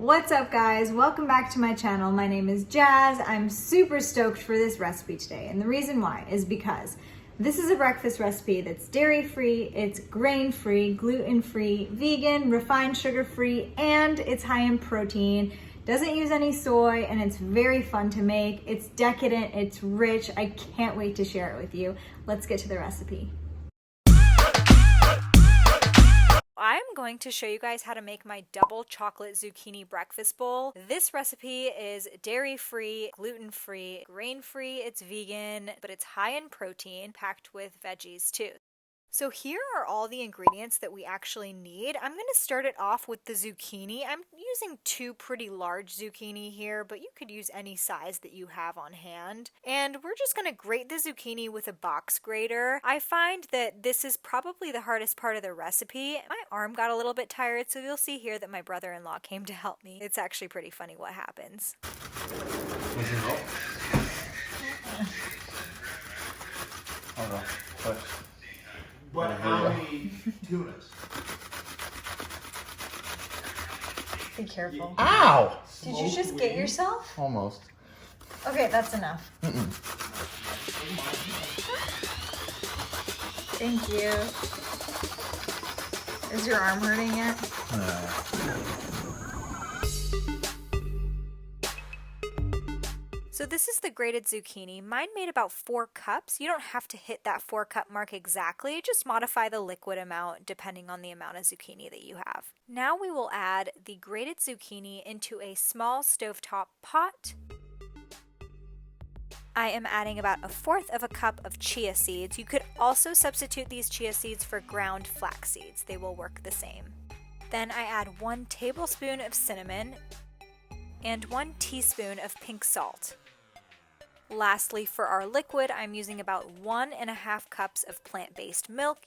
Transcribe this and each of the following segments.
What's up guys? Welcome back to my channel. My name is Jazz. I'm super stoked for this recipe today, and the reason why is because this is a breakfast recipe that's dairy-free, it's grain-free, gluten-free, vegan, refined sugar-free, and it's high in protein. Doesn't use any soy, and it's very fun to make. It's decadent, it's rich. I can't wait to share it with you. Let's get to the recipe. I'm going to show you guys how to make my double chocolate zucchini breakfast bowl. This recipe is dairy-free, gluten-free, grain-free, it's vegan, but it's high in protein, packed with veggies too. So here are all the ingredients that we actually need. I'm going to start it off with the zucchini. I'm using two pretty large zucchini here, but you could use any size that you have on hand. And we're just going to grate the zucchini with a box grater. I find that this is probably the hardest part of the recipe. My arm got a little bit tired, so you'll see here that my brother-in-law came to help me. It's actually pretty funny what happens. Would you help? Hold on. Push. But how many tunas? Be careful. Ow! Did you just get yourself? Almost. Okay, that's enough. Thank you. Is your arm hurting yet? So this is the grated zucchini. Mine made about 4 cups. You don't have to hit that 4-cup mark exactly. Just modify the liquid amount depending on the amount of zucchini that you have. Now we will add the grated zucchini into a small stovetop pot. I am adding about 1/4 cup of chia seeds. You could also substitute these chia seeds for ground flax seeds. They will work the same. Then I add 1 tablespoon of cinnamon and 1 teaspoon of pink salt. Lastly, for our liquid, I'm using about 1½ cups of plant-based milk.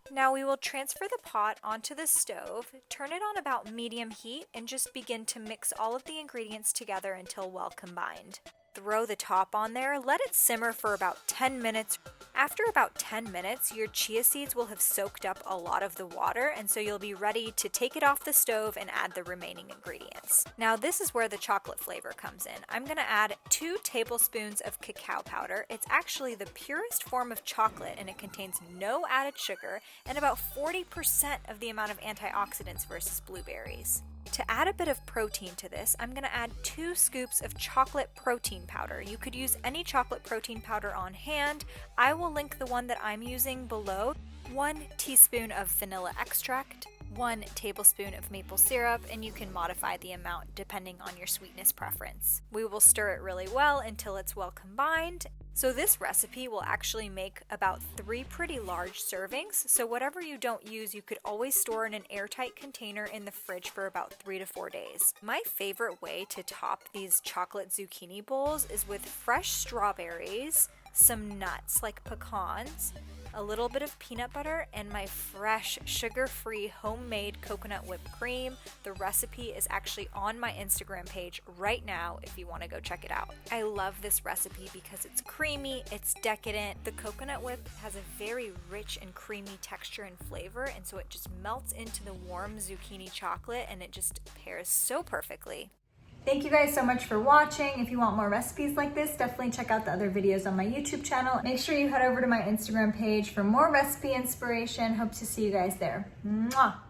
Now we will transfer the pot onto the stove, turn it on about medium heat, and just begin to mix all of the ingredients together until well combined. Throw the top on there, let it simmer for about 10 minutes. After about 10 minutes, your chia seeds will have soaked up a lot of the water, and so you'll be ready to take it off the stove and add the remaining ingredients. Now this is where the chocolate flavor comes in. I'm going to add 2 tablespoons of cacao powder. It's actually the purest form of chocolate, and it contains no added sugar and about 40% of the amount of antioxidants versus blueberries. To add a bit of protein to this, I'm going to add 2 scoops of chocolate protein powder. You could use any chocolate protein powder on hand. I will link the one that I'm using below. 1 teaspoon of vanilla extract, 1 tablespoon of maple syrup, and you can modify the amount depending on your sweetness preference. We will stir it really well until it's well combined. So this recipe will actually make about 3 pretty large servings, so whatever you don't use you could always store in an airtight container in the fridge for about 3 to 4 days. My favorite way to top these chocolate zucchini bowls is with fresh strawberries, some nuts like pecans, a little bit of peanut butter, and my fresh sugar-free homemade coconut whipped cream. The recipe is actually on my Instagram page right now if you want to go check it out. I love this recipe because it's creamy, it's decadent. The coconut whip has a very rich and creamy texture and flavor, and so it just melts into the warm zucchini chocolate and it just pairs so perfectly. Thank you guys so much for watching. If you want more recipes like this, definitely check out the other videos on my YouTube channel. Make sure you head over to my Instagram page for more recipe inspiration. Hope to see you guys there. Mwah!